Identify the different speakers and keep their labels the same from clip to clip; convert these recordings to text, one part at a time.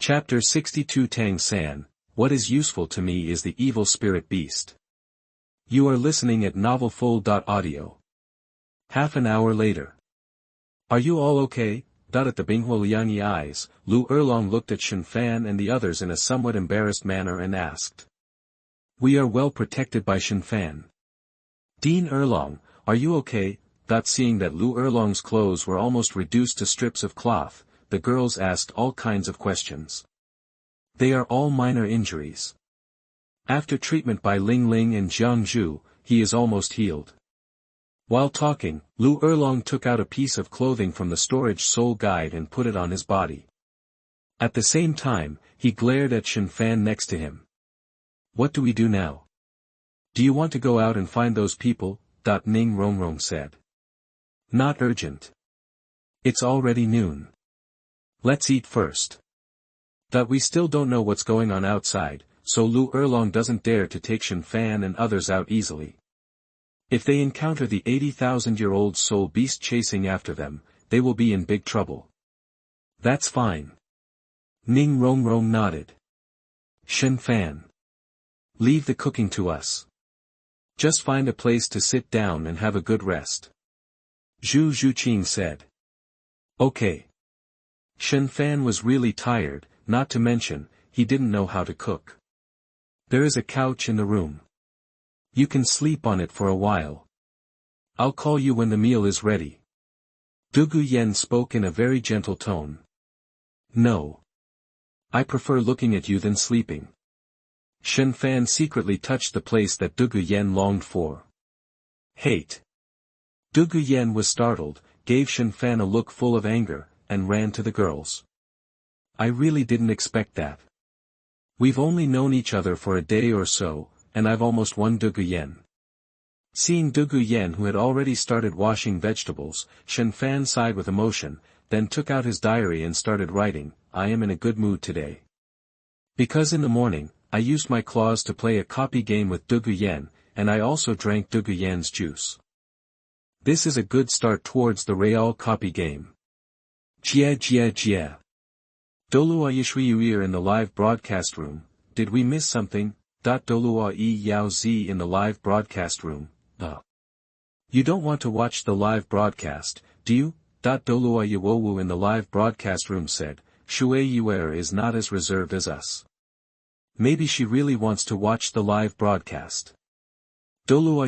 Speaker 1: Chapter 62 Tang San, What is useful to me is the evil spirit beast. You are listening at novelfull.audio. Half an hour later. Are you all okay? At the Binghuo Liangyi eyes, Liu Erlong looked at Shen Fan and the others in a somewhat embarrassed manner and asked. We are well protected by Shen Fan. Dean Erlong, are you okay? Seeing that Liu Erlong's clothes were almost reduced to strips of cloth, the girls asked all kinds of questions. They are all minor injuries. After treatment by Ling Ling and Jiang Zhu, he is almost healed. While talking, Liu Erlong took out a piece of clothing from the storage soul guide and put it on his body. At the same time, he glared at Shen Fan next to him. What do we do now? Do you want to go out and find those people? Ning Rongrong said. Not urgent. It's already noon. Let's eat first. We still don't know what's going on outside, so Liu Erlong doesn't dare to take Shen Fan and others out easily. If they encounter the 80,000-year-old soul beast chasing after them, they will be in big trouble. That's fine. Ning Rongrong nodded. Shen Fan. Leave the cooking to us. Just find a place to sit down and have a good rest. Zhu Zhuqing said. Okay. Shen Fan was really tired, not to mention, he didn't know how to cook. There is a couch in the room. You can sleep on it for a while. I'll call you when the meal is ready. Dugu Yen spoke in a very gentle tone. No. I prefer looking at you than sleeping. Shen Fan secretly touched the place that Dugu Yen longed for. Hate. Dugu Yen was startled, gave Shen Fan a look full of anger, and ran to the girls. I really didn't expect that. We've only known each other for a day or so, and I've almost won Dugu Yen. Seeing Dugu Yen, who had already started washing vegetables, Shen Fan sighed with emotion, then took out his diary and started writing, I am in a good mood today. Because in the morning, I used my claws to play a copy game with Dugu Yen, and I also drank Dugu Yen's juice. This is a good start towards the Real copy game. Jia Jia Jia. DouluoDalu in the live broadcast room, did we miss something? DouluoDalu in the live broadcast room, You don't want to watch the live broadcast, do you? Huo Wu in the live broadcast room said, Shui Yuer is not as reserved as us. Maybe she really wants to watch the live broadcast. Douluo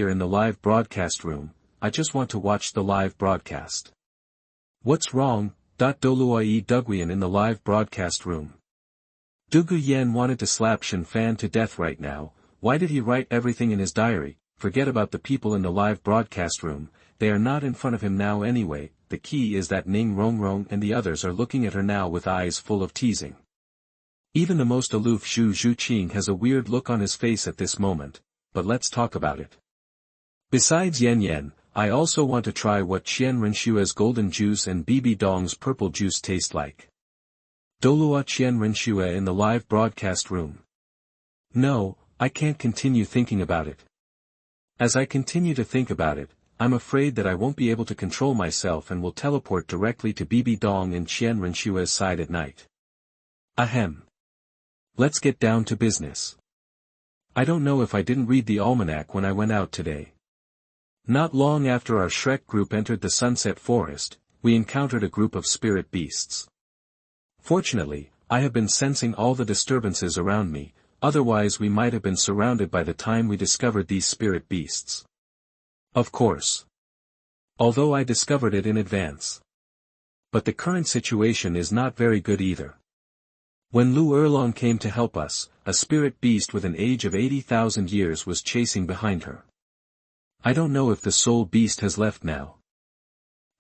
Speaker 1: in the live broadcast room, I just want to watch the live broadcast. What's wrong? Douluo in the live broadcast room. Dugu Yen wanted to slap Shen Fan to death right now. Why did he write everything in his diary? Forget about the people in the live broadcast room, they are not in front of him now anyway. The key is that Ning Rongrong and the others are looking at her now with eyes full of teasing. Even the most aloof Zhu Zhuqing has a weird look on his face at this moment, but let's talk about it. Besides Yen Yen, I also want to try what Qian Renxue's golden juice and Bibi Dong's purple juice taste like. Douluo Qian Renxue in the live broadcast room. No, I can't continue thinking about it. As I continue to think about it, I'm afraid that I won't be able to control myself and will teleport directly to Bibi Dong and Qian Renxue's side at night. Ahem. Let's get down to business. I don't know if I didn't read the almanac when I went out today. Not long after our Shrek group entered the Sunset Forest, we encountered a group of spirit beasts. Fortunately, I have been sensing all the disturbances around me, otherwise we might have been surrounded by the time we discovered these spirit beasts. Of course. Although I discovered it in advance. But the current situation is not very good either. When Liu Erlong came to help us, a spirit beast with an age of 80,000 years was chasing behind her. I don't know if the soul beast has left now.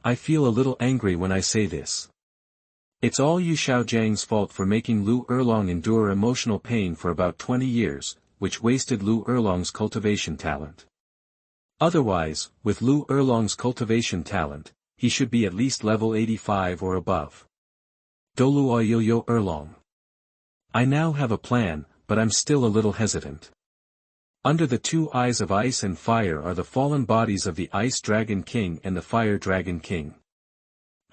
Speaker 1: I feel a little angry when I say this. It's all Yu Xiaogang's fault for making Liu Erlong endure emotional pain for about 20 years, which wasted Liu Erlong's cultivation talent. Otherwise, with Liu Erlong's cultivation talent, he should be at least level 85 or above. Douluo Erlong. I now have a plan, but I'm still a little hesitant. Under the two eyes of ice and fire are the fallen bodies of the Ice Dragon King and the Fire Dragon King.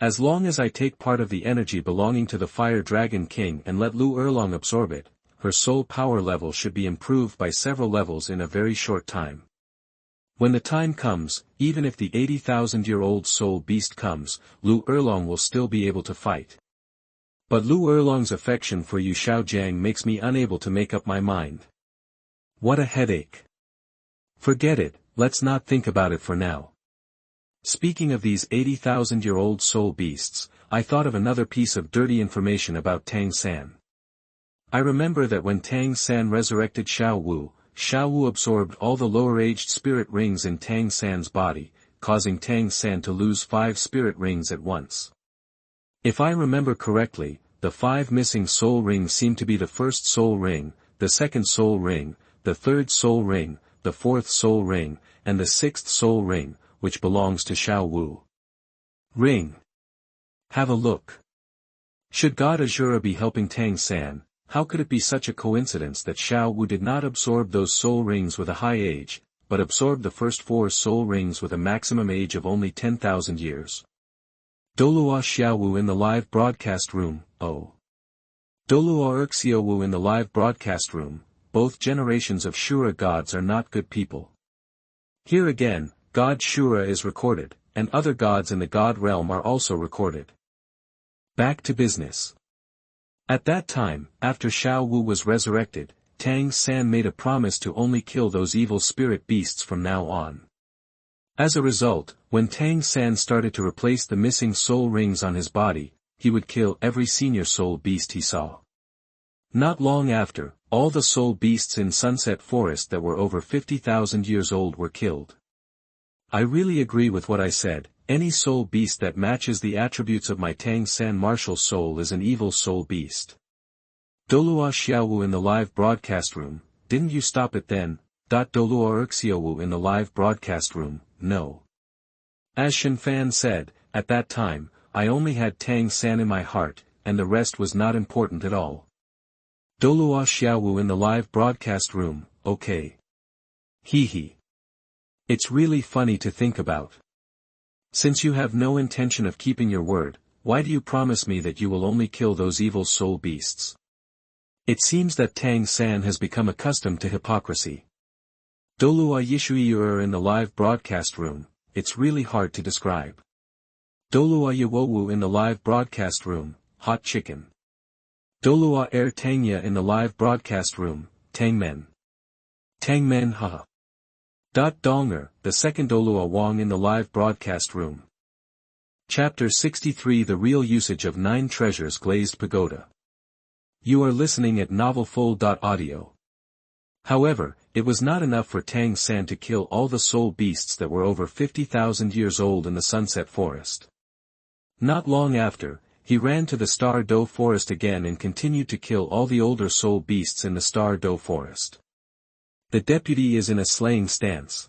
Speaker 1: As long as I take part of the energy belonging to the Fire Dragon King and let Liu Erlong absorb it, her soul power level should be improved by several levels in a very short time. When the time comes, even if the 80,000-year-old soul beast comes, Liu Erlong will still be able to fight. But Liu Erlong's affection for Yu Xiaogang makes me unable to make up my mind. What a headache. Forget it, let's not think about it for now. Speaking of these 80,000-year-old soul beasts, I thought of another piece of dirty information about Tang San. I remember that when Tang San resurrected Xiao Wu absorbed all the lower-aged spirit rings in Tang San's body, causing Tang San to lose 5 spirit rings at once. If I remember correctly, the 5 missing soul rings seem to be the first soul ring, the second soul ring, the third soul ring, the fourth soul ring, and the 6th soul ring, which belongs to Xiao Wu. Ring. Have a look. Should God Azura be helping Tang San, how could it be such a coincidence that Xiao Wu did not absorb those soul rings with a high age, but absorbed the first 4 soul rings with a maximum age of only 10,000 years? Douluo Xiao Wu in the live broadcast room, oh. Douluo Versio Wu in the live broadcast room, both generations of Shura gods are not good people. Here again, God Shura is recorded, and other gods in the god realm are also recorded. Back to business. At that time, after Xiao Wu was resurrected, Tang San made a promise to only kill those evil spirit beasts from now on. As a result, when Tang San started to replace the missing soul rings on his body, he would kill every senior soul beast he saw. Not long after, all the soul beasts in Sunset Forest that were over 50,000 years old were killed. I really agree with what I said, any soul beast that matches the attributes of my Tang San martial soul is an evil soul beast. Douluo Xiao Wu in the live broadcast room, didn't you stop it then? Douluo Versio Wu in the live broadcast room, no. As Shen Fan said, at that time, I only had Tang San in my heart, and the rest was not important at all. Douluo Xiao Wu in the live broadcast room, okay. Hee hee. It's really funny to think about. Since you have no intention of keeping your word, why do you promise me that you will only kill those evil soul beasts? It seems that Tang San has become accustomed to hypocrisy. Douluo Yishui in the live broadcast room, it's really hard to describe. Douluo Huo Wu in the live broadcast room, hot chicken. Douluo Tangya in the live broadcast room, Tangmen. Tangmen haha. Donger, the second Douluo Wang in the live broadcast room. Chapter 63 The Real Usage of Nine Treasures Glazed Pagoda. You are listening at NovelFull.audio. However, it was not enough for Tang San to kill all the soul beasts that were over 50,000 years old in the Sunset Forest. Not long after, he ran to the Star Do Forest again and continued to kill all the older soul beasts in the Star Do Forest. The deputy is in a slaying stance.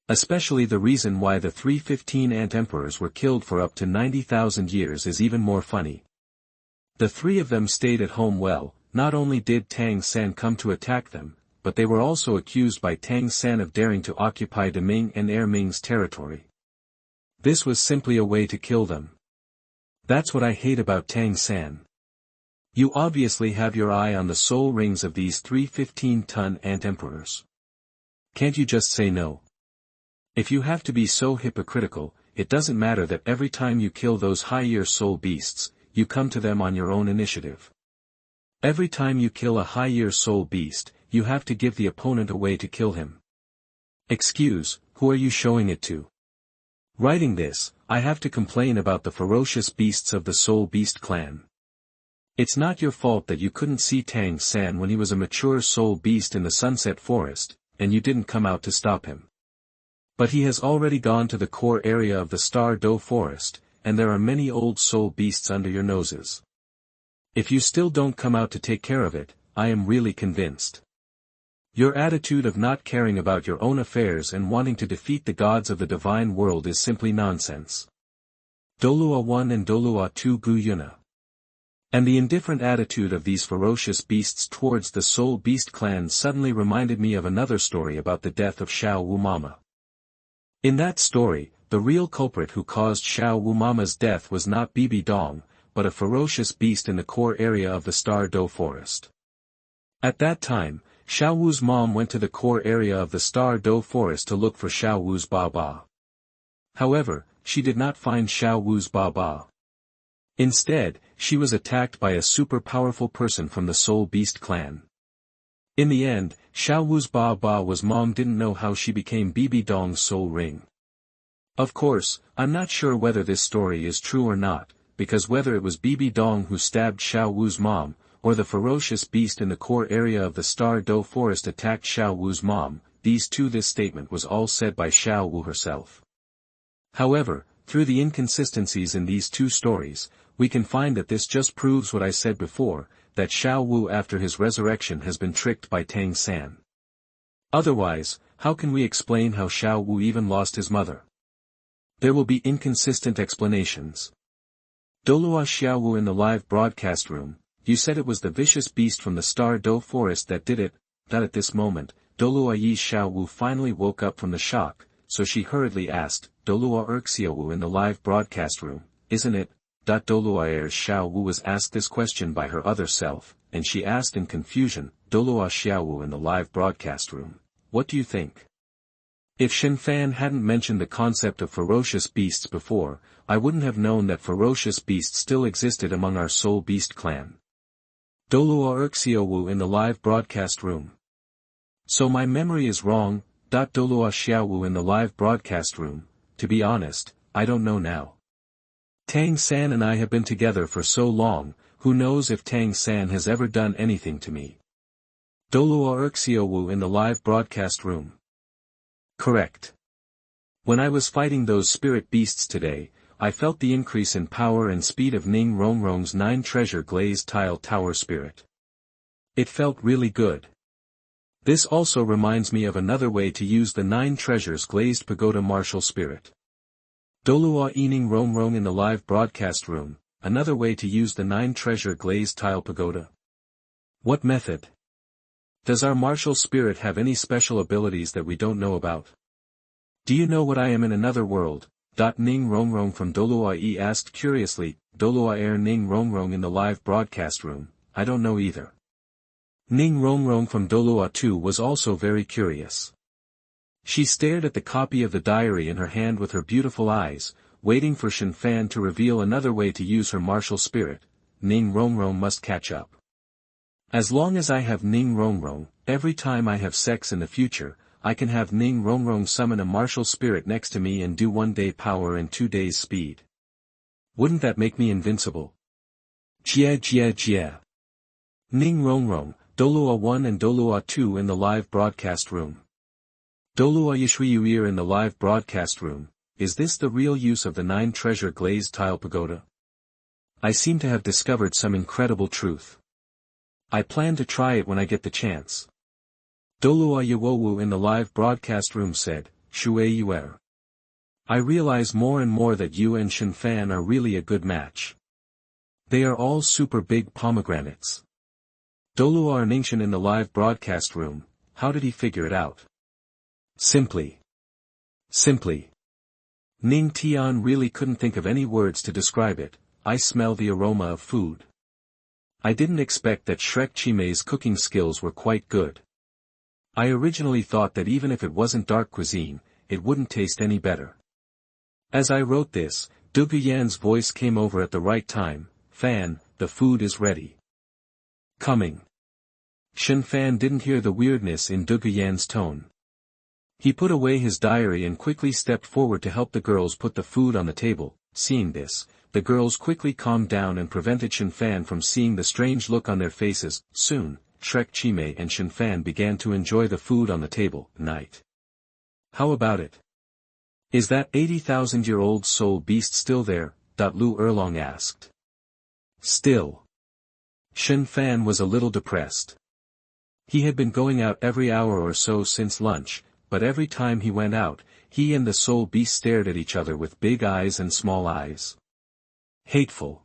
Speaker 1: Especially the reason why the 315 ant emperors were killed for up to 90,000 years is even more funny. The 3 of them stayed at home well, not only did Tang San come to attack them, but they were also accused by Tang San of daring to occupy Deming and Erming's territory. This was simply a way to kill them. That's what I hate about Tang San. You obviously have your eye on the soul rings of these 3 15-ton ant emperors. Can't you just say no? If you have to be so hypocritical, it doesn't matter that every time you kill those high-year soul beasts, you come to them on your own initiative. Every time you kill a high-year soul beast, you have to give the opponent a way to kill him. Excuse, who are you showing it to? Writing this, I have to complain about the ferocious beasts of the Soul Beast clan. It's not your fault that you couldn't see Tang San when he was a mature soul beast in the Sunset Forest, and you didn't come out to stop him. But he has already gone to the core area of the Star Do Forest, and there are many old soul beasts under your noses. If you still don't come out to take care of it, I am really convinced. Your attitude of not caring about your own affairs and wanting to defeat the gods of the divine world is simply nonsense. Douluo 1 and Douluo 2 Gu Yuna. And the indifferent attitude of these ferocious beasts towards the Soul Beast clan suddenly reminded me of another story about the death of Xiao Wu Mama. In that story, the real culprit who caused Xiao Wu Mama's death was not Bibi Dong, but a ferocious beast in the core area of the Star Do forest. At that time, Xiao Wu's mom went to the core area of the Star Do forest to look for Xiao Wu's Ba. However, she did not find Xiao Wu's Ba. Instead, she was attacked by a super powerful person from the Soul Beast clan. In the end, Xiao Wu's Ba was mom didn't know how she became Bibi Dong's soul ring. Of course, I'm not sure whether this story is true or not, because whether it was Bibi Dong who stabbed Xiao Wu's mom, or the ferocious beast in the core area of the Star Do forest attacked Xiao Wu's mom, this statement was all said by Xiao Wu herself. However, through the inconsistencies in these two stories, we can find that this just proves what I said before, that Xiao Wu after his resurrection has been tricked by Tang San. Otherwise, how can we explain how Xiao Wu even lost his mother? There will be inconsistent explanations. Douluo Xiao Wu in the live broadcast room, you said it was the vicious beast from the Star Do forest that did it, that at this moment, Douluo Xiao Wu finally woke up from the shock, so she hurriedly asked, Douluo Xiao Wu in the live broadcast room, isn't it? Douluo Xiao Wu was asked this question by her other self, and she asked in confusion, Douluo Xiao Wu in the live broadcast room, what do you think? If Shen Fan hadn't mentioned the concept of ferocious beasts before, I wouldn't have known that ferocious beasts still existed among our Soul Beast clan. Douluo Xiao Wu in the live broadcast room. So my memory is wrong. Douluo Xiao Wu in the live broadcast room, to be honest, I don't know now. Tang San and I have been together for so long, who knows if Tang San has ever done anything to me. Douluo Xiao Wu in the live broadcast room. Correct. When I was fighting those spirit beasts today, I felt the increase in power and speed of Ning Rongrong's 9 Treasure Glazed Tile Tower Spirit. It felt really good. This also reminds me of another way to use the 9 Treasures Glazed Pagoda Martial Spirit. Douluo Ning Rongrong in the live broadcast room, another way to use the 9 Treasure Glazed Tile Pagoda. What method? Does our martial spirit have any special abilities that we don't know about? Do you know what I am in another world? Ning Rongrong from Douluo asked curiously. Douluo Ning Rongrong in the live broadcast room, I don't know either. Ning Rongrong from Douluo too was also very curious. She stared at the copy of the diary in her hand with her beautiful eyes, waiting for Shen Fan to reveal another way to use her martial spirit. Ning Rongrong must catch up. As long as I have Ning Rongrong, every time I have sex in the future, I can have Ning Rongrong summon a martial spirit next to me and do 1 day power and 2 days speed. Wouldn't that make me invincible? Jia. Ning Rongrong, Douluo 1 and Douluo 2 in the live broadcast room. Douluo Yishuiuir in the live broadcast room, is this the real use of the 9 Treasure Glazed Tile Pagoda? I seem to have discovered some incredible truth. I plan to try it when I get the chance. Douluo Huo Wu in the live broadcast room said, Shui Yuer. I realize more and more that you and Shen Fan are really a good match. They are all super big pomegranates. Douluo Ningshan in the live broadcast room, how did he figure it out? Simply. Ning Tian really couldn't think of any words to describe it. I smell the aroma of food. I didn't expect that Shrek Chimei's cooking skills were quite good. I originally thought that even if it wasn't dark cuisine, it wouldn't taste any better. As I wrote this, Dugu Yan's voice came over at the right time. Fan, the food is ready. Coming. Shen Fan didn't hear the weirdness in Dugu Yan's tone. He put away his diary and quickly stepped forward to help the girls put the food on the table. Seeing this, the girls quickly calmed down and prevented Shen Fan from seeing the strange look on their faces. Soon, Shrek Chimei and Shen Fan began to enjoy the food on the table. Night. How about it? Is that 80,000-year-old soul beast still there? Liu Erlong asked. Still. Shen Fan was a little depressed. He had been going out every hour or so since lunch, but every time he went out, he and the soul beast stared at each other with big eyes and small eyes. Hateful.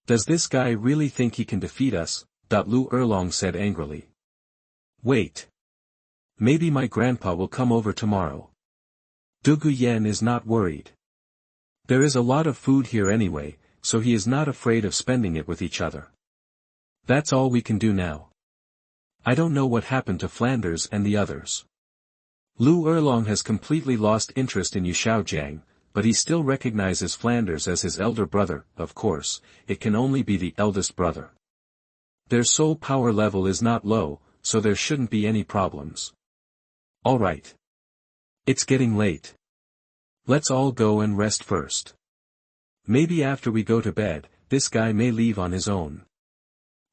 Speaker 1: Does this guy really think he can defeat us? Liu Erlong said angrily. Wait. Maybe my grandpa will come over tomorrow. Dugu Yen is not worried. There is a lot of food here anyway, so he is not afraid of spending it with each other. That's all we can do now. I don't know what happened to Flanders and the others. Liu Erlong has completely lost interest in Xiaogang, but he still recognizes Flanders as his elder brother. Of course, it can only be the eldest brother. Their soul power level is not low, so there shouldn't be any problems. Alright. It's getting late. Let's all go and rest first. Maybe after we go to bed, this guy may leave on his own.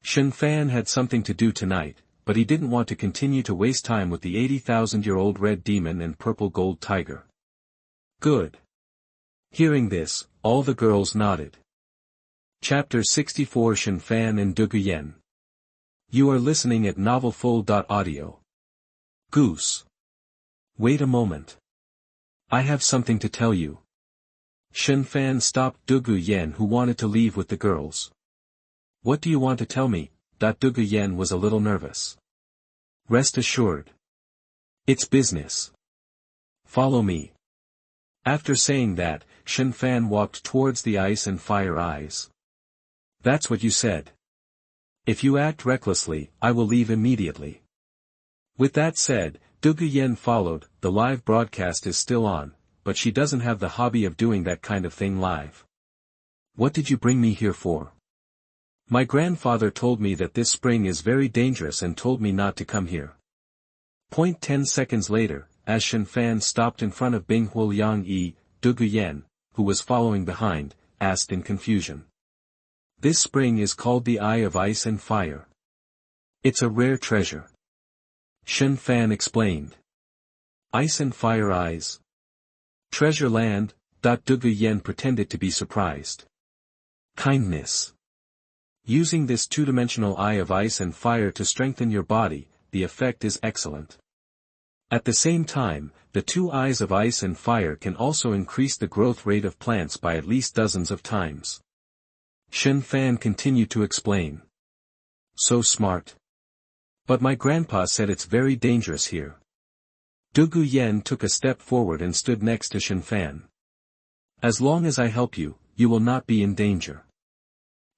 Speaker 1: Shen Fan had something to do tonight, but he didn't want to continue to waste time with the 80,000-year-old red demon and purple gold tiger. Good. Hearing this, all the girls nodded. Chapter 64 Shen Fan and Dugu Yen. You are listening at NovelFull.audio. Goose. Wait a moment. I have something to tell you. Shen Fan stopped Dugu Yen, who wanted to leave with the girls. What do you want to tell me? Dugu Yen was a little nervous. Rest assured. It's business. Follow me. After saying that, Shen Fan walked towards the ice and fire eyes. That's what you said. If you act recklessly, I will leave immediately. With that said, Dugu Yen followed. The live broadcast is still on, but she doesn't have the hobby of doing that kind of thing live. What did you bring me here for? My grandfather told me that this spring is very dangerous and told me not to come here. 10 seconds later, as Shen Fan stopped in front of Bing Huoliang Yi, Dugu Yen, who was following behind, asked in confusion. This spring is called the Eye of Ice and Fire. It's a rare treasure. Shen Fan explained. Ice and Fire Eyes. Treasure land. Dugu Yen pretended to be surprised. Kindness. Using this two-dimensional eye of ice and fire to strengthen your body, the effect is excellent. At the same time, the two eyes of ice and fire can also increase the growth rate of plants by at least dozens of times. Shen Fan continued to explain. So smart. But my grandpa said it's very dangerous here. Dugu Yen took a step forward and stood next to Shen Fan. As long as I help you, you will not be in danger.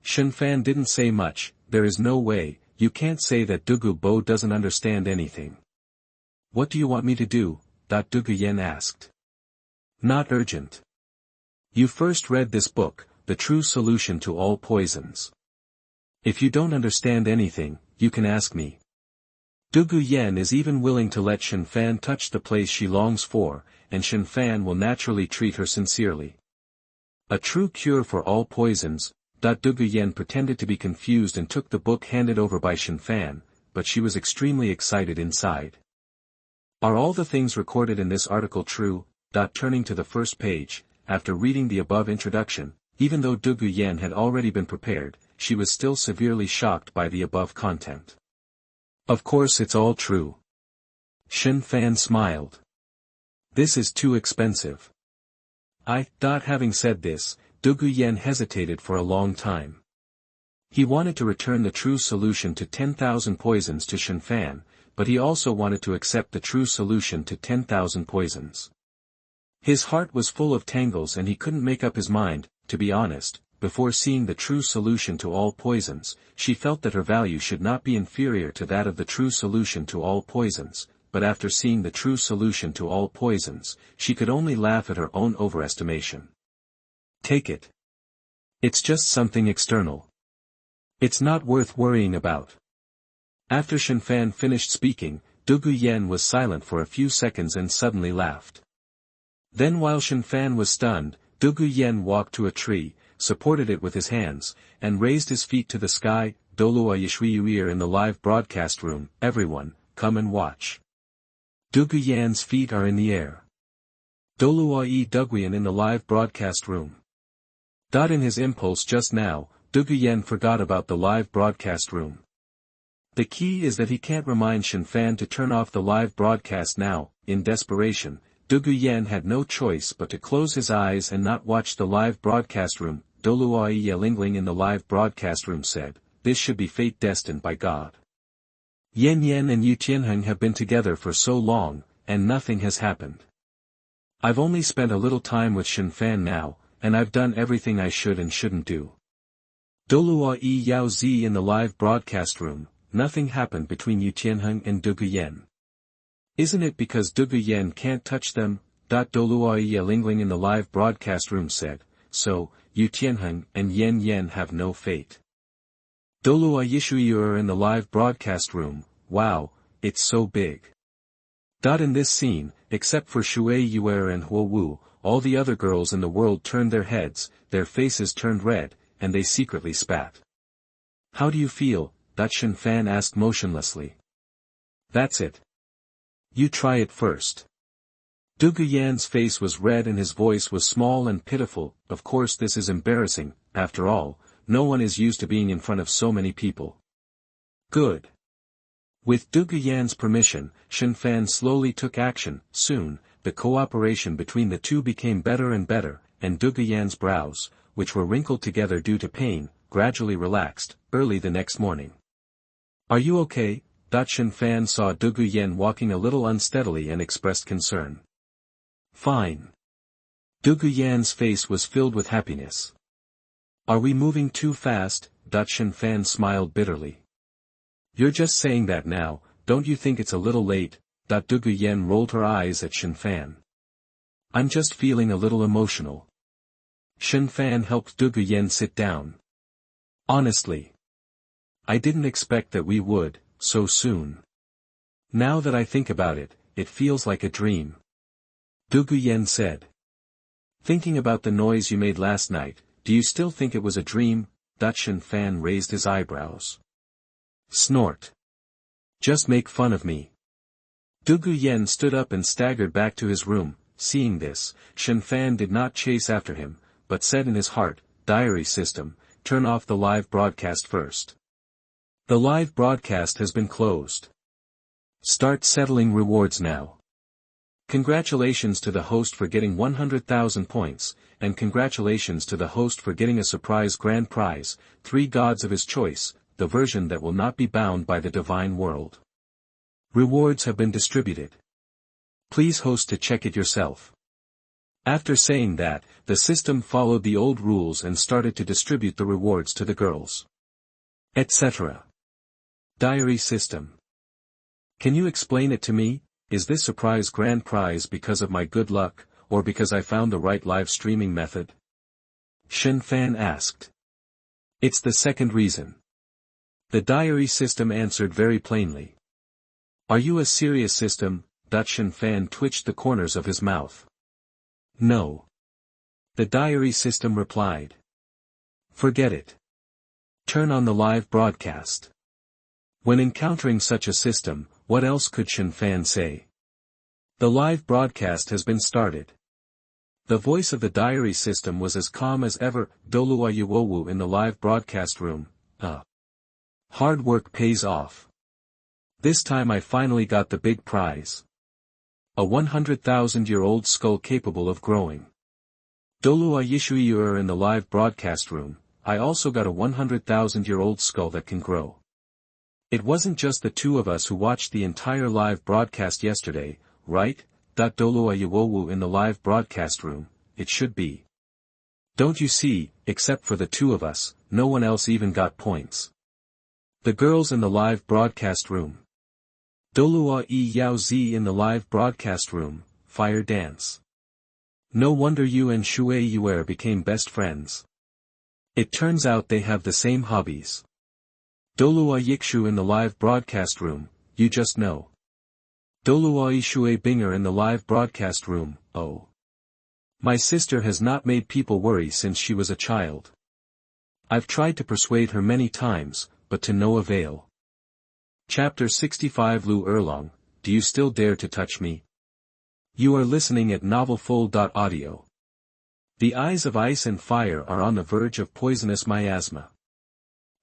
Speaker 1: Shen Fan didn't say much. There is no way, you can't say that Dugu Bo doesn't understand anything. What do you want me to do? Dugu Yen asked. Not urgent. You first read this book, The True Solution to All Poisons. If you don't understand anything, you can ask me. Dugu Yen is even willing to let Shen Fan touch the place she longs for, and Shen Fan will naturally treat her sincerely. A true cure for all poisons. Dugu Yen pretended to be confused and took the book handed over by Shen Fan, but she was extremely excited inside. Are all the things recorded in this article true? Turning to the first page, after reading the above introduction, even though Dugu Yen had already been prepared, she was still severely shocked by the above content. Of course it's all true. Shen Fan smiled. This is too expensive. Having said this, Dugu Yen hesitated for a long time. He wanted to return the true solution to 10,000 poisons to Shen Fan, but he also wanted to accept the true solution to 10,000 poisons. His heart was full of tangles and he couldn't make up his mind. To be honest, before seeing the true solution to all poisons, she felt that her value should not be inferior to that of the true solution to all poisons, but after seeing the true solution to all poisons, she could only laugh at her own overestimation. Take it. It's just something external. It's not worth worrying about. After Shen Fan finished speaking, Dugu Yen was silent for a few seconds and suddenly laughed. Then while Shen Fan was stunned, Dugu Yen walked to a tree, supported it with his hands, and raised his feet to the sky. Douluo in the live broadcast room. Everyone, come and watch. Dugu Yan's feet are in the air. Douluo in the live broadcast room. In his impulse just now, Dugu Yen forgot about the live broadcast room. The key is that he can't remind Shen Fan to turn off the live broadcast now. In desperation, Dugu Yen had no choice but to close his eyes and not watch the live broadcast room. Douluo Yelingling in the live broadcast room said, "This should be fate destined by God. Yen and Yu Tianheng have been together for so long, and nothing has happened. I've only spent a little time with Shen Fan now, and I've done everything I should and shouldn't do. Douluo Yao Zi in the live broadcast room, nothing happened between Yu Tianheng and Dugu Yen. Isn't it because Dugu Yen can't touch them? Douluo Lingling in the live broadcast room said, so, Yu Tianheng and Yen have no fate. Douluo Yishuier in the live broadcast room, wow, it's so big. In this scene, except for Shui Yuer and Huo Wu, all the other girls in the world turned their heads, their faces turned red, and they secretly spat. How do you feel? Shen Fan asked motionlessly. That's it. You try it first. Dugu Yan's face was red and his voice was small and pitiful. Of course this is embarrassing, after all, no one is used to being in front of so many people. Good. With Dugu Yan's permission, Shen Fan slowly took action. Soon, the cooperation between the two became better and better, and Dugu Yan's brows, which were wrinkled together due to pain, gradually relaxed. Early the next morning. Are you okay? Shen Fan saw Dugu Yan walking a little unsteadily and expressed concern. Fine. Dugu Yan's face was filled with happiness. Are we moving too fast? Shen Fan smiled bitterly. You're just saying that now, don't you think it's a little late? Dugu Yan rolled her eyes at Shen Fan. I'm just feeling a little emotional. Shen Fan helped Dugu Yan sit down. Honestly. I didn't expect that we would, so soon. Now that I think about it, it feels like a dream. Dugu Yan said. Thinking about the noise you made last night, do you still think it was a dream? Shen Fan raised his eyebrows. Snort. Just make fun of me. Dugu Yan stood up and staggered back to his room. Seeing this, Shen Fan did not chase after him, but said in his heart, diary system, turn off the live broadcast first. The live broadcast has been closed. Start settling rewards now. Congratulations to the host for getting 100,000 points, and congratulations to the host for getting a surprise grand prize, 3 gods of his choice, the version that will not be bound by the divine world. Rewards have been distributed. Please host to check it yourself. After saying that, the system followed the old rules and started to distribute the rewards to the girls. Etc. Diary system. Can you explain it to me? Is this surprise grand prize because of my good luck, or because I found the right live streaming method? Shen Fan asked. It's the second reason. The diary system answered very plainly. Are you a serious system? Shen Fan twitched the corners of his mouth. No. The diary system replied. Forget it. Turn on the live broadcast. When encountering such a system, what else could Shen Fan say? The live broadcast has been started. The voice of the diary system was as calm as ever. Douluo Huo Wu in the live broadcast room. Hard work pays off. This time I finally got the big prize. A 100,000-year-old skull capable of growing. Douluo Yishuier in the live broadcast room. I also got a 100,000-year-old skull that can grow. It wasn't just the two of us who watched the entire live broadcast yesterday, right? Douluo Huo Wu in the live broadcast room. It should be. Don't you see, except for the two of us, no one else even got points. The girls in the live broadcast room. Douluo Yao Zi in the live broadcast room, fire dance. No wonder you and Shui Yuer became best friends. It turns out they have the same hobbies. Douluo Yikshu in the live broadcast room, you just know. Douluo Yishui Binger in the live broadcast room, oh. My sister has not made people worry since she was a child. I've tried to persuade her many times, but to no avail. Chapter 65 Liu Erlong, do you still dare to touch me? You are listening at NovelFull.audio. The eyes of ice and fire are on the verge of poisonous miasma.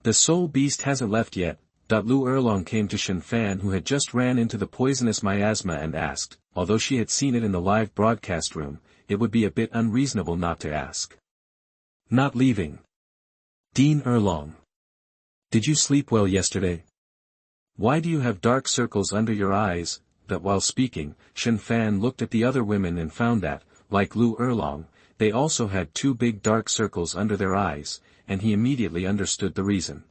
Speaker 1: The soul beast hasn't left yet. Liu Erlong came to Shen Fan who had just ran into the poisonous miasma and asked, although she had seen it in the live broadcast room, it would be a bit unreasonable not to ask. Not leaving. Dean Erlong. Did you sleep well yesterday? Why do you have dark circles under your eyes? that while speaking, Shen Fan looked at the other women and found that, like Liu Erlong, they also had two big dark circles under their eyes, and he immediately understood the reason.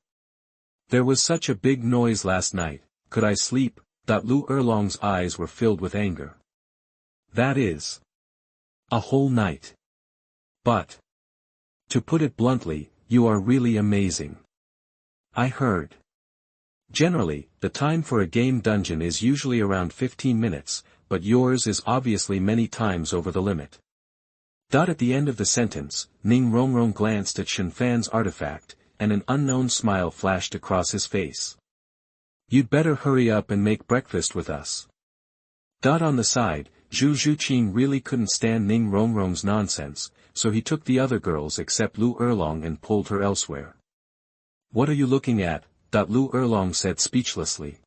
Speaker 1: There was such a big noise last night, could I sleep? Liu Erlong's eyes were filled with anger. That is a whole night. But, to put it bluntly, you are really amazing. I heard. Generally, the time for a game dungeon is usually around 15 minutes, but yours is obviously many times over the limit. At the end of the sentence, Ning Rongrong glanced at Shen Fan's artifact, and an unknown smile flashed across his face. You'd better hurry up and make breakfast with us. On the side, Zhu Zhuqing really couldn't stand Ning Rongrong's nonsense, so he took the other girls except Liu Erlong and pulled her elsewhere. What are you looking at? Liu Erlong said speechlessly.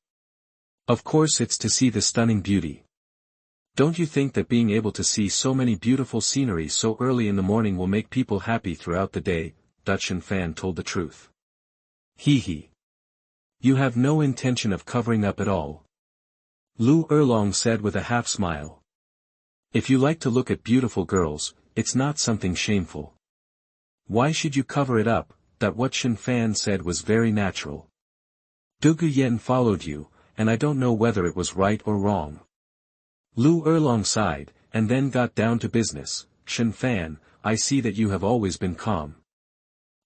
Speaker 1: Of course it's to see the stunning beauty. Don't you think that being able to see so many beautiful scenery so early in the morning will make people happy throughout the day? Shen Fan told the truth. Hee. You have no intention of covering up at all. Liu Erlong said with a half-smile. If you like to look at beautiful girls, it's not something shameful. Why should you cover it up? What Shen Fan said was very natural. Dugu Yen followed you, and I don't know whether it was right or wrong. Liu Erlong sighed, and then got down to business. Shen Fan, I see that you have always been calm.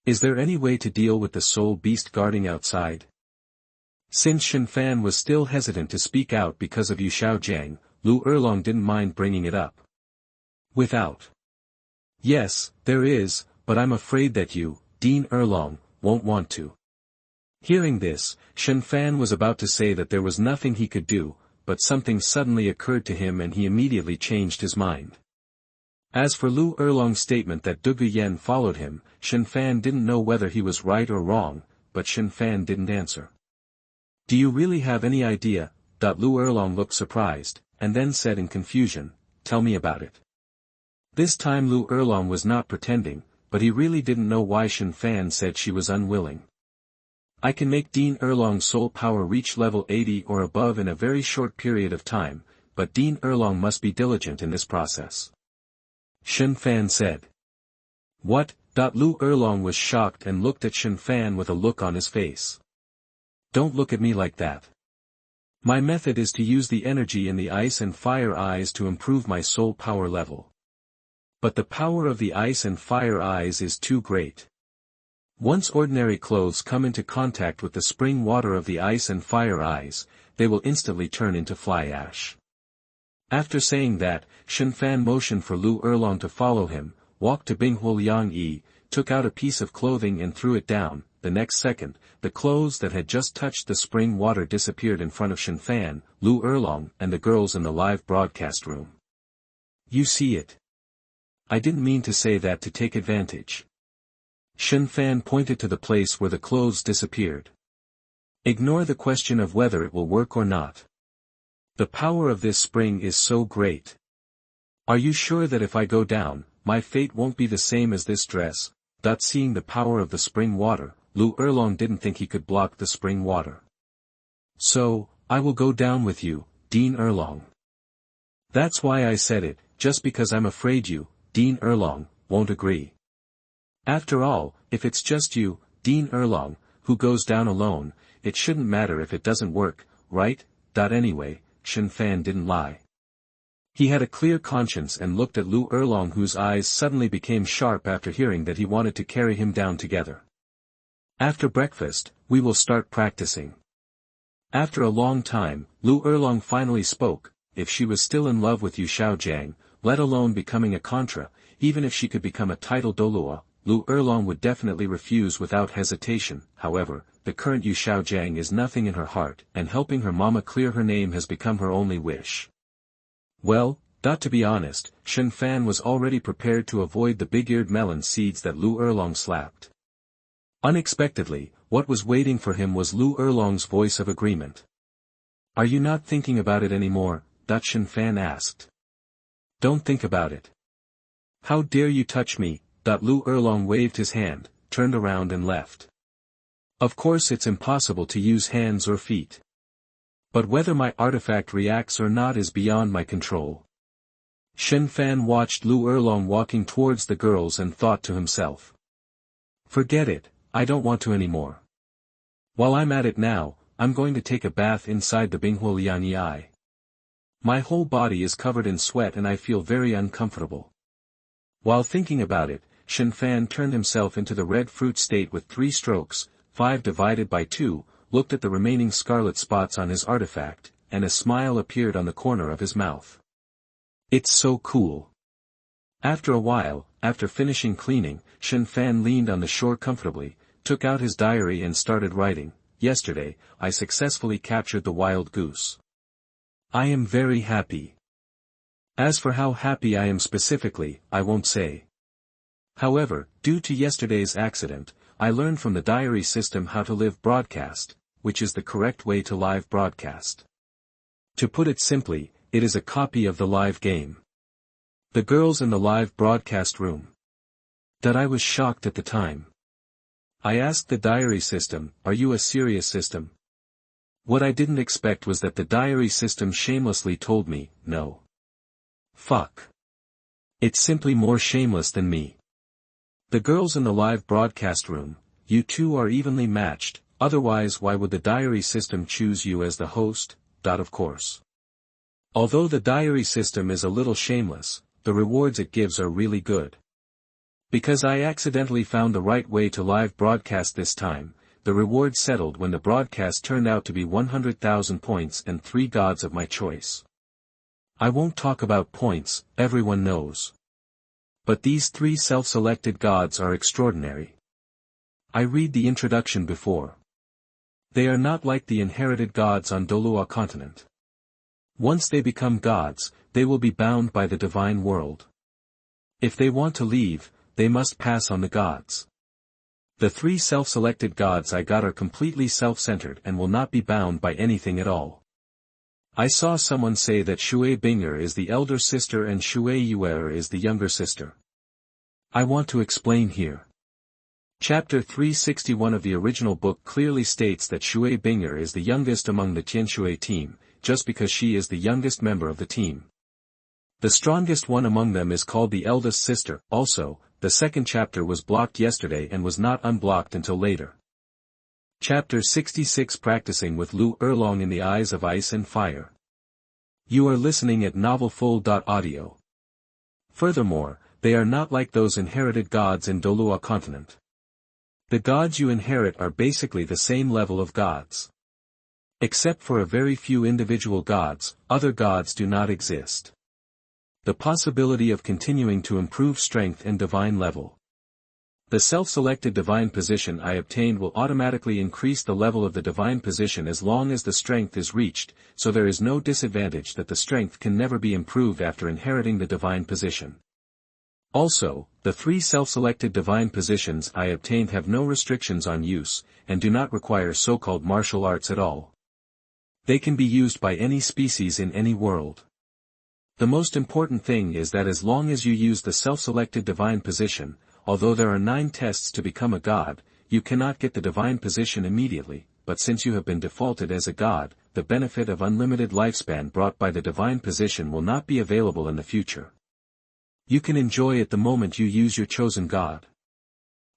Speaker 1: Is there any way to deal with the soul beast guarding outside? Since Shen Fan was still hesitant to speak out because of Xiaogang, Liu Erlong didn't mind bringing it up. Without. Yes, there is, but I'm afraid that you, Ning Erlong, won't want to. Hearing this, Shen Fan was about to say that there was nothing he could do, but something suddenly occurred to him and he immediately changed his mind. As for Liu Erlong's statement that Dugu Yen followed him, Shen Fan didn't know whether he was right or wrong, but Shen Fan didn't answer. Do you really have any idea? Liu Erlong looked surprised, and then said in confusion, tell me about it. This time Liu Erlong was not pretending, but he really didn't know why Shen Fan said she was unwilling. I can make Ning Erlong's soul power reach level 80 or above in a very short period of time, but Ning Erlong must be diligent in this process. Shen Fan said. What? Liu Erlong was shocked and looked at Shen Fan with a look on his face. Don't look at me like that. My method is to use the energy in the ice and fire eyes to improve my soul power level. But the power of the ice and fire eyes is too great. Once ordinary clothes come into contact with the spring water of the ice and fire eyes, they will instantly turn into fly ash. After saying that, Shen Fan motioned for Liu Erlong to follow him, walked to Binghuo Liang Yi, took out a piece of clothing and threw it down. The next second, the clothes that had just touched the spring water disappeared in front of Shen Fan, Liu Erlong, and the girls in the live broadcast room. You see it. I didn't mean to say that to take advantage. Shen Fan pointed to the place where the clothes disappeared. Ignore the question of whether it will work or not. The power of this spring is so great. Are you sure that if I go down, my fate won't be the same as this dress? Seeing the power of the spring water, Liu Erlong didn't think he could block the spring water. So, I will go down with you, Ning Erlong. That's why I said it, just because I'm afraid you, Ning Erlong, won't agree. After all, if it's just you, Ning Erlong, who goes down alone, it shouldn't matter if it doesn't work, right? Anyway, Shen Fan didn't lie. He had a clear conscience and looked at Liu Erlong, whose eyes suddenly became sharp after hearing that he wanted to carry him down together. After breakfast, we will start practicing. After a long time, Liu Erlong finally spoke. If she was still in love with Xiaogang, let alone becoming a Contra, even if she could become a title Douluo, Liu Erlong would definitely refuse without hesitation. However, the current Xiaogang is nothing in her heart, and helping her mama clear her name has become her only wish. Well, to be honest, Shen Fan was already prepared to avoid the big-eared melon seeds that Liu Erlong slapped. Unexpectedly, what was waiting for him was Liu Erlong's voice of agreement. Are you not thinking about it anymore? Shen Fan asked. Don't think about it. How dare you touch me? Liu Erlong waved his hand, turned around and left. Of course it's impossible to use hands or feet. But whether my artifact reacts or not is beyond my control. Shen Fan watched Liu Erlong walking towards the girls and thought to himself. Forget it, I don't want to anymore. While I'm at it now, I'm going to take a bath inside the Binghuo Lianyi Eye. My whole body is covered in sweat and I feel very uncomfortable. While thinking about it, Shen Fan turned himself into the red fruit state with 3 strokes, 5 divided by 2, looked at the remaining scarlet spots on his artifact, and a smile appeared on the corner of his mouth. It's so cool. After a while, after finishing cleaning, Shen Fan leaned on the shore comfortably, took out his diary and started writing. Yesterday, I successfully captured the wild goose. I am very happy. As for how happy I am specifically, I won't say. However, due to yesterday's accident, I learned from the diary system how to live broadcast, which is the correct way to live broadcast. To put it simply, it is a copy of the live game. The girls in the live broadcast room. That I was shocked at the time. I asked the diary system, are you a serious system? What I didn't expect was that the diary system shamelessly told me, no. Fuck. It's simply more shameless than me. The girls in the live broadcast room, you two are evenly matched, otherwise why would the diary system choose you as the host? Of course. Although the diary system is a little shameless, the rewards it gives are really good. Because I accidentally found the right way to live broadcast this time, the reward settled when the broadcast turned out to be 100,000 points and 3 gods of my choice. I won't talk about points, everyone knows. But these 3 self-selected gods are extraordinary. I read the introduction before. They are not like the inherited gods on Douluo continent. Once they become gods, they will be bound by the divine world. If they want to leave, they must pass on the gods. The 3 self-selected gods I got are completely self-centered and will not be bound by anything at all. I saw someone say that Shui Binger is the elder sister and Shui Yuer is the younger sister. I want to explain here. Chapter 361 of the original book clearly states that Shui Binger is the youngest among the Tianshui team, just because she is the youngest member of the team. The strongest one among them is called the eldest sister. Also, the second chapter was blocked yesterday and was not unblocked until later. Chapter 66 Practicing with Liu Erlong in the Eyes of Ice and Fire. You are listening at NovelFull.audio. Furthermore, they are not like those inherited gods in Douluo continent. The gods you inherit are basically the same level of gods. Except for a very few individual gods, other gods do not exist. The possibility of continuing to improve strength and divine level. The self-selected divine position I obtained will automatically increase the level of the divine position as long as the strength is reached, so there is no disadvantage that the strength can never be improved after inheriting the divine position. Also, the 3 self-selected divine positions I obtained have no restrictions on use, and do not require so-called martial arts at all. They can be used by any species in any world. The most important thing is that as long as you use the self-selected divine position, although there are 9 tests to become a god, you cannot get the divine position immediately, but since you have been defaulted as a god, the benefit of unlimited lifespan brought by the divine position will not be available in the future. You can enjoy it the moment you use your chosen god.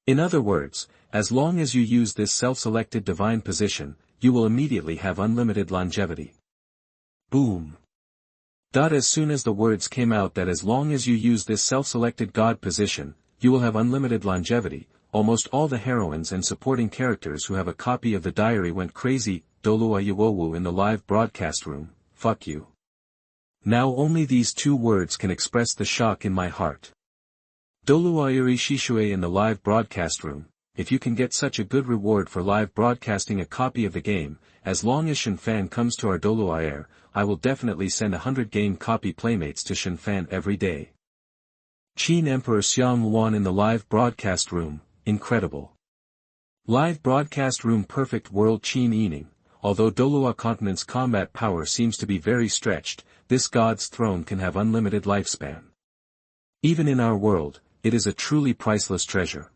Speaker 1: In other words, as long as you use this self-selected divine position, you will immediately have unlimited longevity. Boom. As soon as the words came out that as long as you use this self-selected god position, you will have unlimited longevity, almost all the heroines and supporting characters who have a copy of the diary went crazy. Huo Wu in the live broadcast room, fuck you. Now only these 2 words can express the shock in my heart. Douluo in the live broadcast room, if you can get such a good reward for live broadcasting a copy of the game, as long as Shen Fan comes to our Douluo, I will definitely send 100 game copy playmates to Shen Fan every day. Qin Emperor Xiaogang in the live broadcast room, incredible. Live broadcast room perfect world Qin Ening. Although Douluo continent's combat power seems to be very stretched, this god's throne can have unlimited lifespan. Even in our world, it is a truly priceless treasure.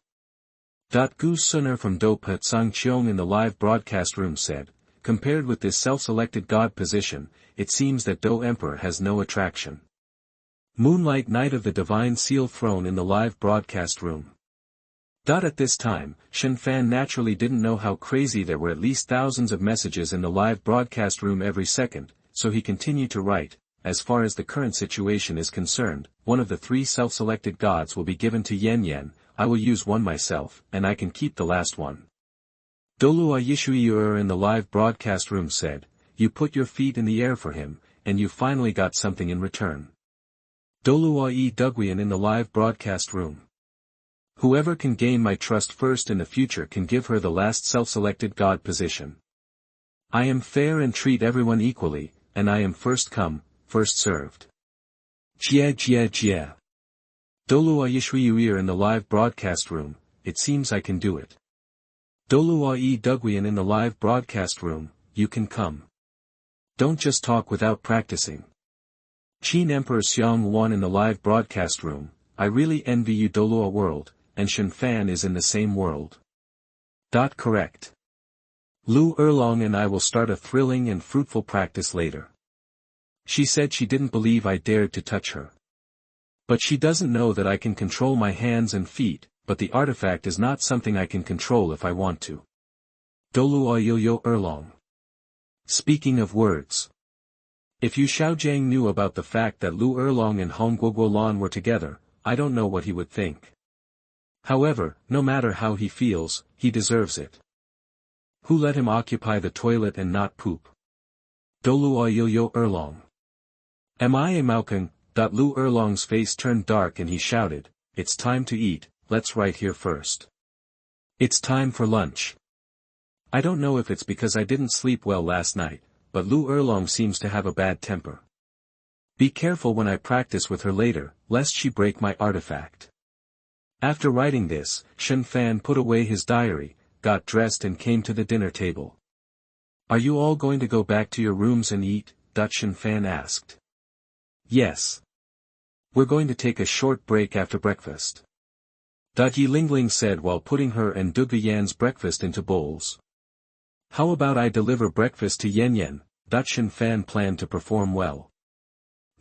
Speaker 1: Gu Suner from Do Patsang Cheong in the live broadcast room said, compared with this self-selected god position, it seems that Do Emperor has no attraction. Moonlight night of the Divine Seal Throne in the live broadcast room. At this time, Shen Fan naturally didn't know how crazy there were at least thousands of messages in the live broadcast room every second, so he continued to write, as far as the current situation is concerned, one of the 3 self-selected gods will be given to Yan, I will use one myself, and I can keep the last one. Douluo in the live broadcast room said, you put your feet in the air for him, and you finally got something in return. Douluo in the live broadcast room. Whoever can gain my trust first in the future can give her the last self-selected god position. I am fair and treat everyone equally, and I am first come, first served. Jia. Douluo in the live broadcast room, it seems I can do it. Douluo in the live broadcast room, you can come. Don't just talk without practicing. Qin Emperor Xiaogang in the live broadcast room, I really envy you Douluo world, and Shen Fan is in the same world. Correct. Liu Erlong and I will start a thrilling and fruitful practice later. She said she didn't believe I dared to touch her. But she doesn't know that I can control my hands and feet, but the artifact is not something I can control if I want to. Douluo Erlong. Speaking of words. If Yu Xiaogang knew about the fact that Liu Erlong and Hong Guoguolan were together, I don't know what he would think. However, no matter how he feels, he deserves it. Who let him occupy the toilet and not poop? Douluo Erlong. Am I a Maokang? Liu Erlong's face turned dark and he shouted, it's time to eat, let's right here first. It's time for lunch. I don't know if it's because I didn't sleep well last night, but Liu Erlong seems to have a bad temper. Be careful when I practice with her later, lest she break my artifact. After writing this, Shen Fan put away his diary, got dressed and came to the dinner table. Are you all going to go back to your rooms and eat? Shen Fan asked. Yes. We're going to take a short break after breakfast. Yi Lingling said while putting her and Dugu Yan's breakfast into bowls. How about I deliver breakfast to Yan? Shen Fan planned to perform well.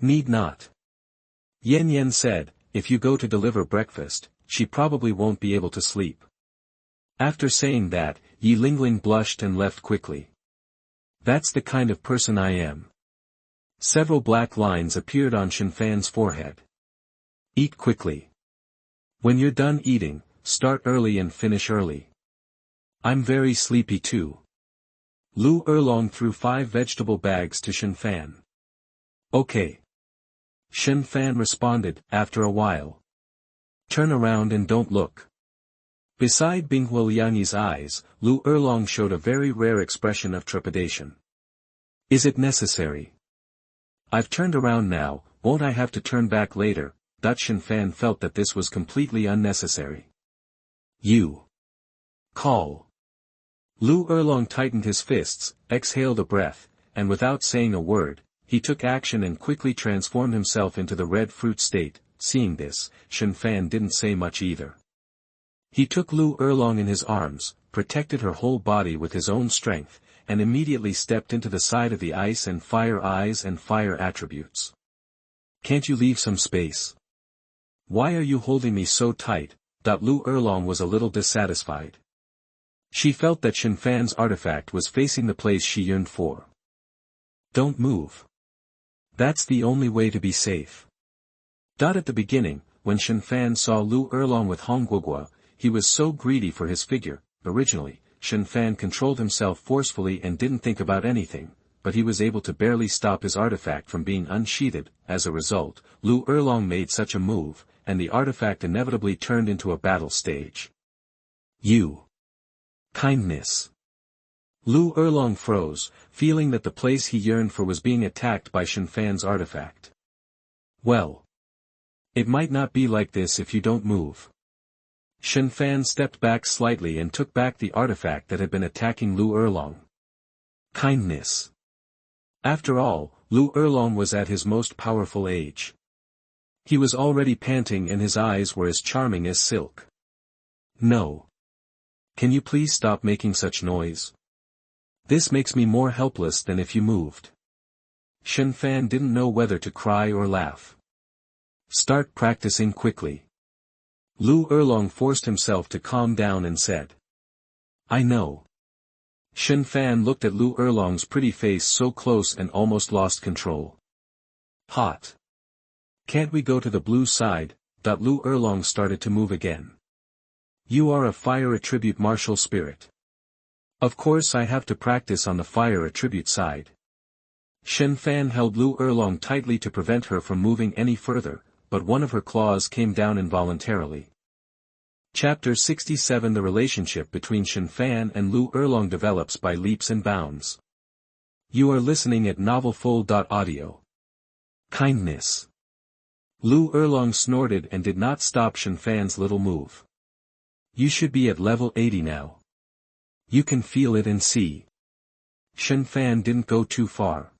Speaker 1: Need not. Yan said, if you go to deliver breakfast, she probably won't be able to sleep. After saying that, Yi Lingling blushed and left quickly. That's the kind of person I am. Several black lines appeared on Shen Fan's forehead. Eat quickly. When you're done eating, start early and finish early. I'm very sleepy too. Liu Erlong threw 5 vegetable bags to Shen Fan. Okay. Shen Fan responded, after a while. Turn around and don't look. Beside Binghuo Liangyi's eyes, Liu Erlong showed a very rare expression of trepidation. Is it necessary? I've turned around now, won't I have to turn back later? Shen Fan felt that this was completely unnecessary. You. Call. Liu Erlong tightened his fists, exhaled a breath, and without saying a word, he took action and quickly transformed himself into the red fruit state. Seeing this, Shen Fan didn't say much either. He took Liu Erlong in his arms, protected her whole body with his own strength, and immediately stepped into the side of the ice and fire eyes and fire attributes. Can't you leave some space? Why are you holding me so tight? Liu Erlong was a little dissatisfied. She felt that Shen Fan's artifact was facing the place she yearned for. Don't move. That's the only way to be safe. At the beginning, when Shen Fan saw Liu Erlong with Hong Guoguo, he was so greedy for his figure. Originally, Shen Fan controlled himself forcefully and didn't think about anything, but he was able to barely stop his artifact from being unsheathed. As a result, Liu Erlong made such a move, and the artifact inevitably turned into a battle stage. You. Kindness. Liu Erlong froze, feeling that the place he yearned for was being attacked by Shen Fan's artifact. Well. It might not be like this if you don't move. Shen Fan stepped back slightly and took back the artifact that had been attacking Liu Erlong. Kindness. After all, Liu Erlong was at his most powerful age. He was already panting and his eyes were as charming as silk. No. Can you please stop making such noise? This makes me more helpless than if you moved. Shen Fan didn't know whether to cry or laugh. Start practicing quickly. Liu Erlong forced himself to calm down and said. I know. Shen Fan looked at Liu Erlong's pretty face so close and almost lost control. Hot. Can't we go to the blue side? Liu Erlong started to move again. You are a fire attribute martial spirit. Of course I have to practice on the fire attribute side. Shen Fan held Liu Erlong tightly to prevent her from moving any further, but one of her claws came down involuntarily. Chapter 67 The relationship between Shen Fan and Liu Erlong develops by leaps and bounds. You are listening at NovelFull.audio. Kindness. Liu Erlong snorted and did not stop Shen Fan's little move. You should be at level 80 now. You can feel it and see. Shen Fan didn't go too far.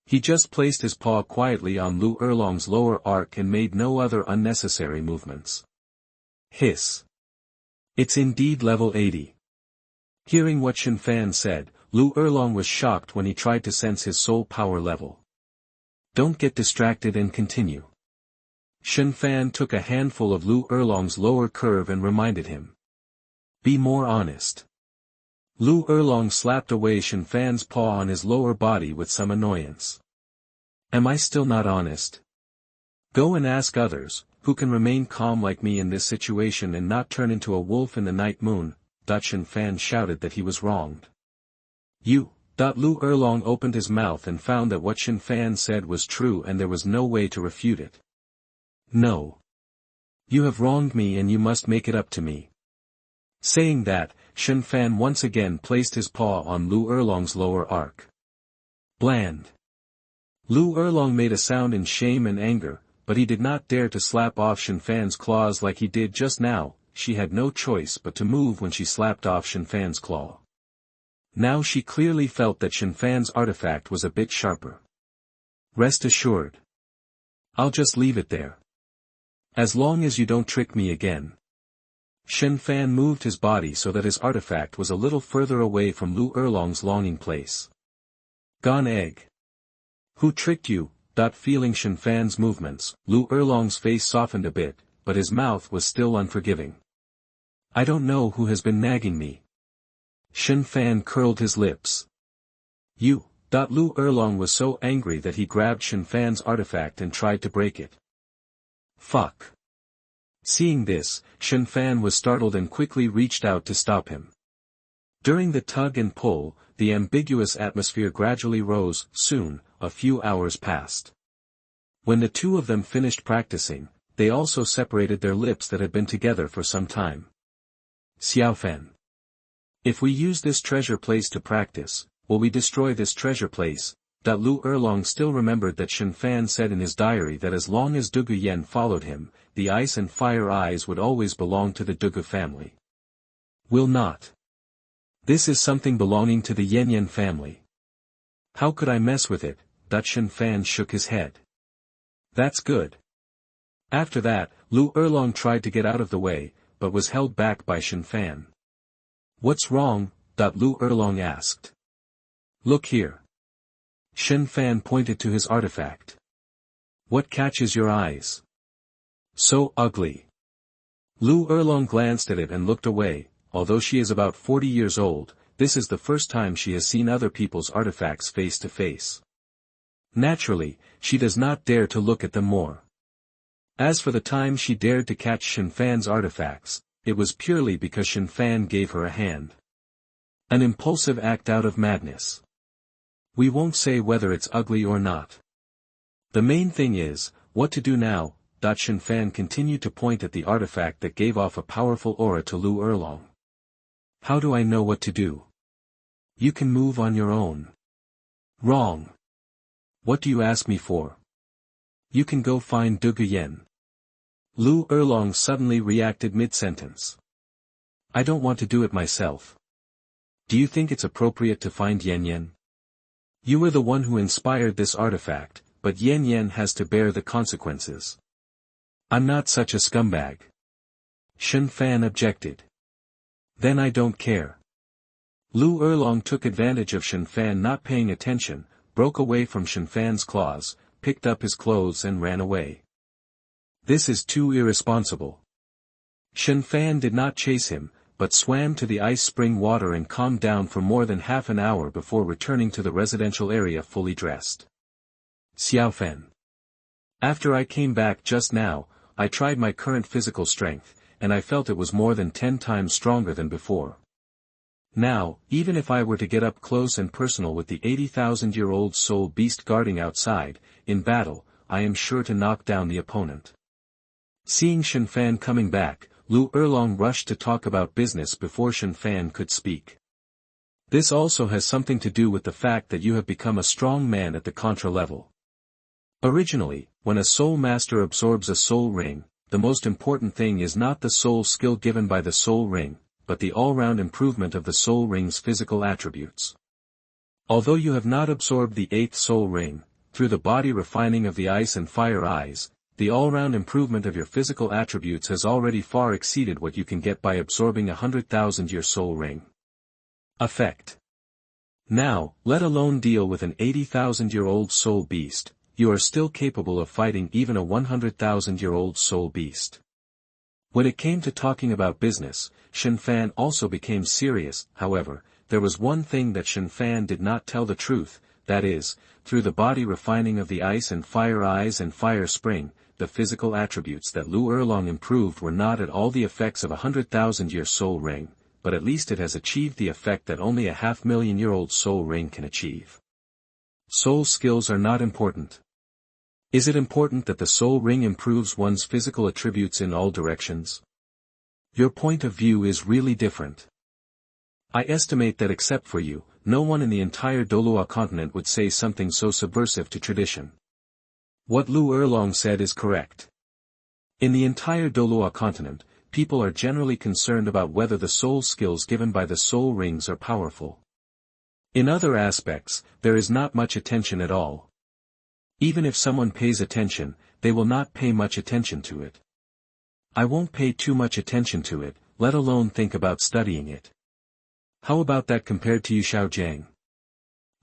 Speaker 1: He just placed his paw quietly on Liu Erlong's lower arc and made no other unnecessary movements. Hiss. It's indeed level 80. Hearing what Shen Fan said, Liu Erlong was shocked when he tried to sense his soul power level. Don't get distracted and continue. Shen Fan took a handful of Liu Erlong's lower curve and reminded him. Be more honest. Liu Erlong slapped away Shen Fan's paw on his lower body with some annoyance. Am I still not honest? Go and ask others, who can remain calm like me in this situation and not turn into a wolf in the night moon. Shen Fan shouted that he was wronged. You. Liu Erlong opened his mouth and found that what Shen Fan said was true and there was no way to refute it. No. You have wronged me and you must make it up to me. Saying that, Shen Fan once again placed his paw on Liu Erlong's lower arc. Bland. Liu Erlong made a sound in shame and anger, but he did not dare to slap off Shen Fan's claws like he did just now. She had no choice but to move when she slapped off Shen Fan's claw. Now she clearly felt that Shen Fan's artifact was a bit sharper. Rest assured. I'll just leave it there. As long as you don't trick me again. Shen Fan moved his body so that his artifact was a little further away from Liu Erlong's longing place. Gone egg. Who tricked you? Feeling Shen Fan's movements, Liu Erlong's face softened a bit, but his mouth was still unforgiving. I don't know who has been nagging me. Shen Fan curled his lips. You. Liu Erlong was so angry that he grabbed Shen Fan's artifact and tried to break it. Fuck. Seeing this, Shen Fan was startled and quickly reached out to stop him. During the tug and pull, the ambiguous atmosphere gradually rose. Soon, a few hours passed. When the two of them finished practicing, they also separated their lips that had been together for some time. Xiaogang. If we use this treasure place to practice, will we destroy this treasure place? Liu Erlong still remembered that Shen Fan said in his diary that as long as Dugu Yen followed him, the ice and fire eyes would always belong to the Dugu family. Will not. This is something belonging to the Yen family. How could I mess with it? Shen Fan shook his head. That's good. After that, Liu Erlong tried to get out of the way, but was held back by Shen Fan. What's wrong? Liu Erlong asked. Look here. Shen Fan pointed to his artifact. What catches your eyes? So ugly. Liu Erlong glanced at it and looked away. Although she is about 40 years old, this is the first time she has seen other people's artifacts face to face. Naturally, she does not dare to look at them more. As for the time she dared to catch Shen Fan's artifacts, it was purely because Shen Fan gave her a hand. An impulsive act out of madness. We won't say whether it's ugly or not. The main thing is, what to do now. Shen Fan continued to point at the artifact that gave off a powerful aura to Liu Erlong. How do I know what to do? You can move on your own. Wrong. What do you ask me for? You can go find Dugu Yen. Liu Erlong suddenly reacted mid-sentence. I don't want to do it myself. Do you think it's appropriate to find Yen? You were the one who inspired this artifact, but Yen has to bear the consequences. I'm not such a scumbag. Shen Fan objected. Then I don't care. Liu Erlong took advantage of Shen Fan not paying attention, broke away from Shen Fan's claws, picked up his clothes and ran away. This is too irresponsible. Shen Fan did not chase him, but swam to the ice spring water and calmed down for more than half an hour before returning to the residential area fully dressed. Xiaogang. After I came back just now, I tried my current physical strength, and I felt it was more than 10 times stronger than before. Now, even if I were to get up close and personal with the 80,000-year-old soul beast guarding outside, in battle, I am sure to knock down the opponent. Seeing Shen Fan coming back, Liu Erlong rushed to talk about business before Shen Fan could speak. This also has something to do with the fact that you have become a strong man at the Contra level. Originally, when a soul master absorbs a soul ring, the most important thing is not the soul skill given by the soul ring, but the all-round improvement of the soul ring's physical attributes. Although you have not absorbed the 8th soul ring, through the body refining of the ice and fire eyes, the all-round improvement of your physical attributes has already far exceeded what you can get by absorbing a 100,000-year soul ring. Effect. Now, let alone deal with an 80,000-year-old soul beast, you are still capable of fighting even a 100,000-year-old soul beast. When it came to talking about business, Shen Fan also became serious. However, there was one thing that Shen Fan did not tell the truth, that is, through the body refining of the ice and fire eyes and fire spring, the physical attributes that Liu Erlong improved were not at all the effects of a 100,000-year soul ring, but at least it has achieved the effect that only a 500,000-year-old soul ring can achieve. Soul skills are not important. Is it important that the soul ring improves one's physical attributes in all directions? Your point of view is really different. I estimate that except for you, no one in the entire Douluo continent would say something so subversive to tradition. What Liu Erlong said is correct. In the entire Douluo continent, people are generally concerned about whether the soul skills given by the soul rings are powerful. In other aspects, there is not much attention at all. Even if someone pays attention, they will not pay much attention to it. I won't pay too much attention to it, let alone think about studying it. How about that compared to Yu Xiaogang?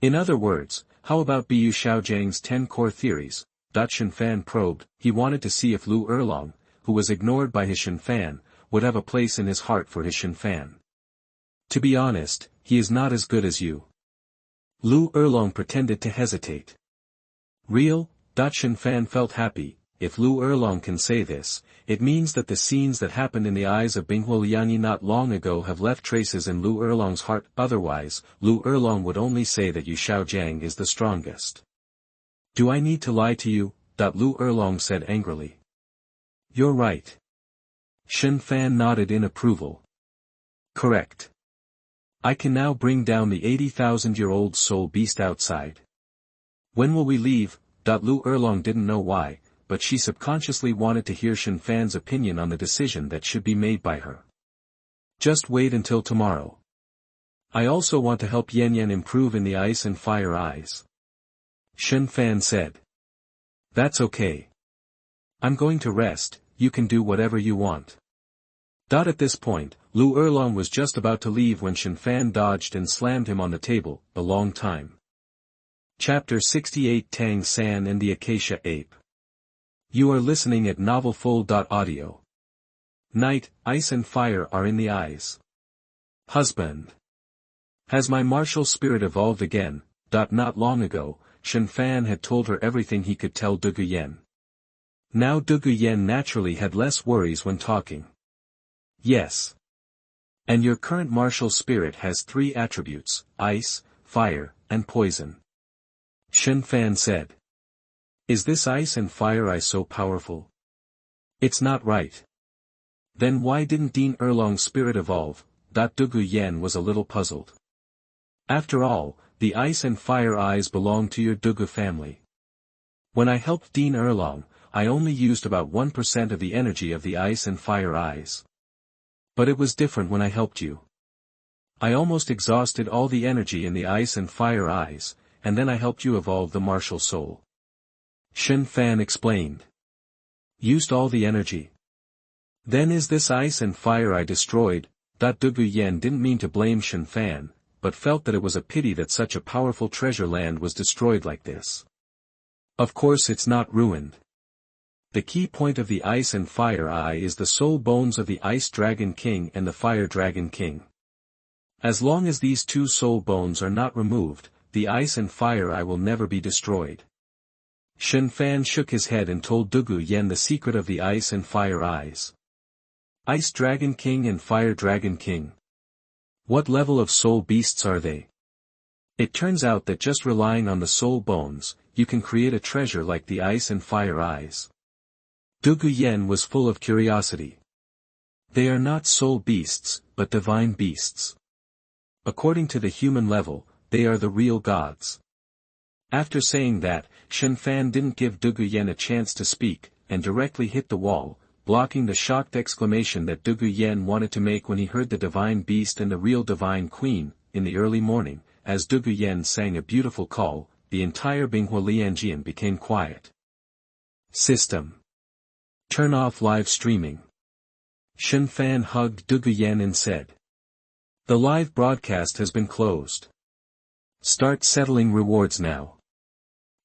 Speaker 1: In other words, how about Yu Xiaojiang's 10 core theories? Shen Fan probed. He wanted to see if Liu Erlong, who was ignored by his Shen Fan, would have a place in his heart for his Shen Fan. To be honest, he is not as good as you. Liu Erlong pretended to hesitate. Real? Shen Fan felt happy. If Liu Erlong can say this, it means that the scenes that happened in the eyes of Binghuo Liangyi not long ago have left traces in Liu Erlong's heart. Otherwise, Liu Erlong would only say that Yu Xiaogang is the strongest. Do I need to lie to you? Liu Erlong said angrily. You're right. Shen Fan nodded in approval. Correct. I can now bring down the 80,000-year-old soul beast outside. When will we leave? Liu Erlong didn't know why, but she subconsciously wanted to hear Shen Fan's opinion on the decision that should be made by her. Just wait until tomorrow. I also want to help Yan Yan improve in the ice and fire eyes. Shen Fan said. That's okay. I'm going to rest, you can do whatever you want. At this point, Liu Erlong was just about to leave when Shen Fan dodged and slammed him on the table. A long time. Chapter 68 Tang San and the Acacia Ape. You are listening at NovelFull.audio. Night, ice and fire are in the eyes. Husband. Has my martial spirit evolved again? Not long ago, Shen Fan had told her everything he could tell Dugu Yen. Now Dugu Yen naturally had less worries when talking. Yes. And your current martial spirit has 3 attributes, ice, fire, and poison. Shen Fan said. Is this ice and fire eye so powerful? It's not right. Then why didn't Ning Erlong's spirit evolve? Dugu Yen was a little puzzled. After all, the ice and fire eyes belong to your Dugu family. When I helped Ning Erlong, I only used about 1% of the energy of the ice and fire eyes. But it was different when I helped you. I almost exhausted all the energy in the ice and fire eyes, and then I helped you evolve the martial soul. Shen Fan explained. Used all the energy. Then is this ice and fire eye destroyed? Dugu Yen didn't mean to blame Shen Fan, but felt that it was a pity that such a powerful treasure land was destroyed like this. Of course it's not ruined. The key point of the Ice and Fire Eye is the soul bones of the Ice Dragon King and the Fire Dragon King. As long as these two soul bones are not removed, the Ice and Fire Eye will never be destroyed. Shen Fan shook his head and told Dugu Yen the secret of the Ice and Fire Eyes. Ice Dragon King and Fire Dragon King. What level of soul beasts are they? It turns out that just relying on the soul bones, you can create a treasure like the Ice and Fire Eyes. Dugu Yen was full of curiosity. They are not soul beasts, but divine beasts. According to the human level, they are the real gods. After saying that, Shen Fan didn't give Dugu Yen a chance to speak, and directly hit the wall, blocking the shocked exclamation that Dugu Yen wanted to make when he heard the divine beast and the real divine queen. In the early morning, as Dugu Yen sang a beautiful call, the entire Binghua Lianjian became quiet. System. Turn off live streaming. Shen Fan hugged Dugu Yen and said. The live broadcast has been closed. Start settling rewards now.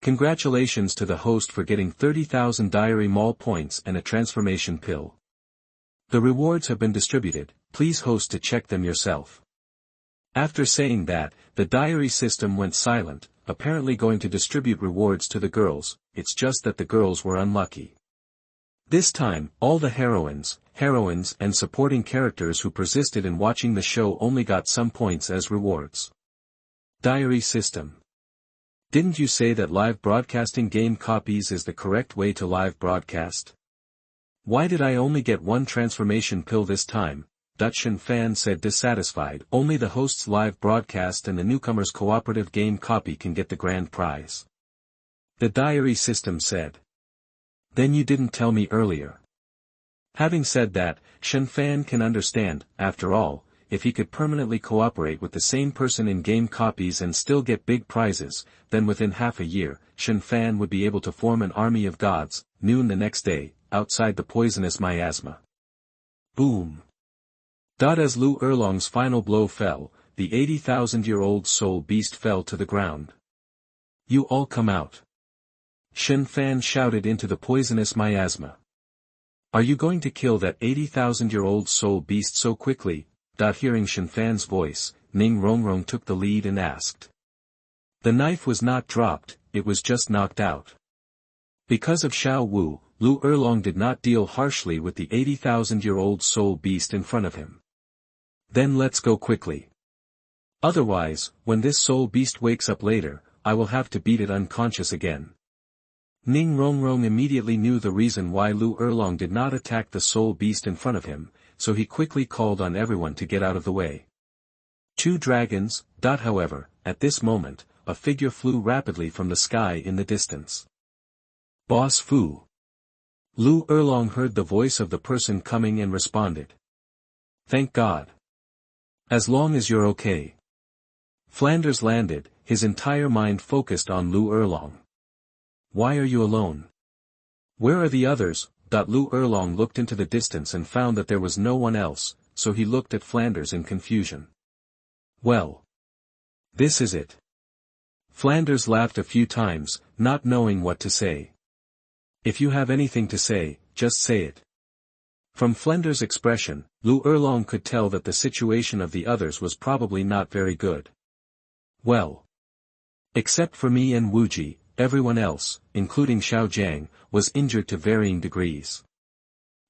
Speaker 1: Congratulations to the host for getting 30,000 diary mall points and a transformation pill. The rewards have been distributed, please host to check them yourself. After saying that, the diary system went silent, apparently going to distribute rewards to the girls. It's just that the girls were unlucky. This time, all the heroines, and supporting characters who persisted in watching the show only got some points as rewards. Diary system. Didn't you say that live broadcasting game copies is the correct way to live broadcast? Why did I only get one transformation pill this time? Shen Fan said dissatisfied. Only the host's live broadcast and the newcomer's cooperative game copy can get the grand prize. The diary system said. Then you didn't tell me earlier. Having said that, Shen Fan can understand, after all, if he could permanently cooperate with the same person in game copies and still get big prizes, then within half a year, Shen Fan would be able to form an army of gods. Noon the next day, outside the poisonous miasma. Boom. As Liu Erlong's final blow fell, the 80,000-year-old soul beast fell to the ground. You all come out. Shen Fan shouted into the poisonous miasma. Are you going to kill that 80,000-year-old soul beast so quickly? Hearing Shen Fan's voice, Ning Rongrong took the lead and asked. The knife was not dropped, it was just knocked out. Because of Huo Wu, Liu Erlong did not deal harshly with the 80,000-year-old soul beast in front of him. Then let's go quickly. Otherwise, when this soul beast wakes up later, I will have to beat it unconscious again. Ning Rongrong immediately knew the reason why Liu Erlong did not attack the soul beast in front of him, so he quickly called on everyone to get out of the way. Two dragons. However, at this moment, a figure flew rapidly from the sky in the distance. Boss Fu. Liu Erlong heard the voice of the person coming and responded. Thank God. As long as you're okay. Flanders landed, his entire mind focused on Liu Erlong. Why are you alone? Where are the others? Liu Erlong looked into the distance and found that there was no one else, so he looked at Flanders in confusion. Well. This is it. Flanders laughed a few times, not knowing what to say. If you have anything to say, just say it. From Flanders' expression, Liu Erlong could tell that the situation of the others was probably not very good. Well. Except for me and Wuji, everyone else, including Xiaogang, was injured to varying degrees.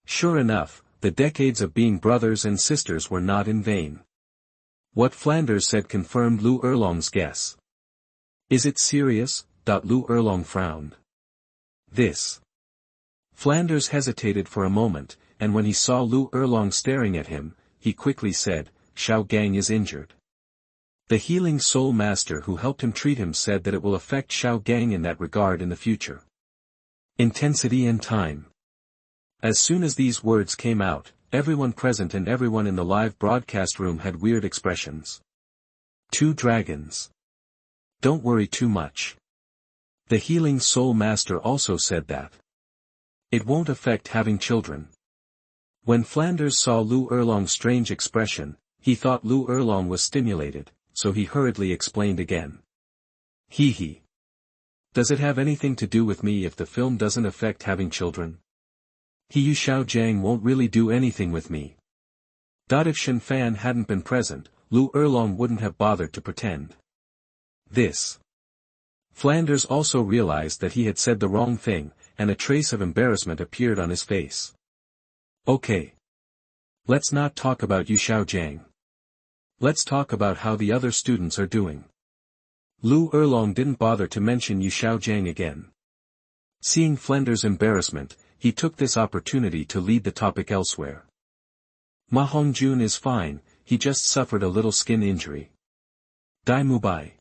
Speaker 1: Sure enough, the decades of being brothers and sisters were not in vain. What Flanders said confirmed Liu Erlong's guess. Is it serious? Liu Erlong frowned. This. Flanders hesitated for a moment, and when he saw Liu Erlong staring at him, he quickly said, Xiaogang is injured. The healing soul master who helped him treat him said that it will affect Xiaogang in that regard in the future. Intensity and time. As soon as these words came out, everyone present and everyone in the live broadcast room had weird expressions. Two dragons. Don't worry too much. The healing soul master also said that. It won't affect having children. When Flanders saw Liu Erlong's strange expression, he thought Liu Erlong was stimulated, so he hurriedly explained again. Hee. Does it have anything to do with me if the film doesn't affect having children? Yu Xiaogang won't really do anything with me. If Shen Fan hadn't been present, Liu Erlong wouldn't have bothered to pretend. This. Flanders also realized that he had said the wrong thing, and a trace of embarrassment appeared on his face. Okay. Let's not talk about Yu Xiaogang. Let's talk about how the other students are doing. Liu Erlong didn't bother to mention Yu Xiaogang again. Seeing Flanders' embarrassment, he took this opportunity to lead the topic elsewhere. Ma Hongjun is fine, he just suffered a little skin injury. Dai Mubai.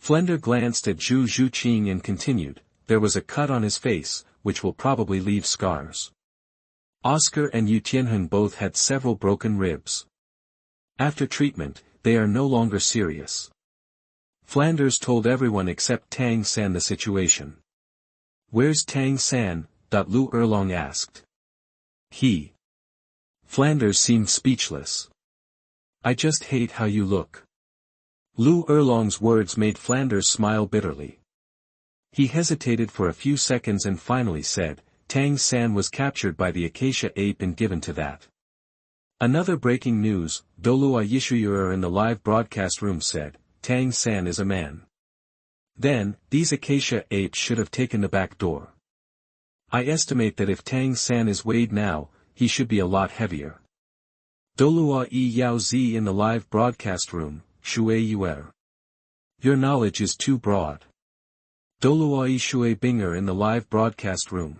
Speaker 1: Flender glanced at Zhu Zhuqing and continued, there was a cut on his face, which will probably leave scars. Oscar and Yu Tianheng both had several broken ribs. After treatment, they are no longer serious. Flanders told everyone except Tang San the situation. Where's Tang San? Liu Erlong asked. Flanders seemed speechless. I just hate how you look. Liu Erlong's words made Flanders smile bitterly. He hesitated for a few seconds and finally said, Tang San was captured by the Acacia ape and given to that. Another breaking news, Douluo Yishuyuer in the live broadcast room said, Tang San is a man. Then, these Acacia apes should have taken the back door. I estimate that if Tang San is weighed now, he should be a lot heavier. Douluo Yao Zi in the live broadcast room, Shui Yuer. Your knowledge is too broad. Douluo Shui Binger in the live broadcast room,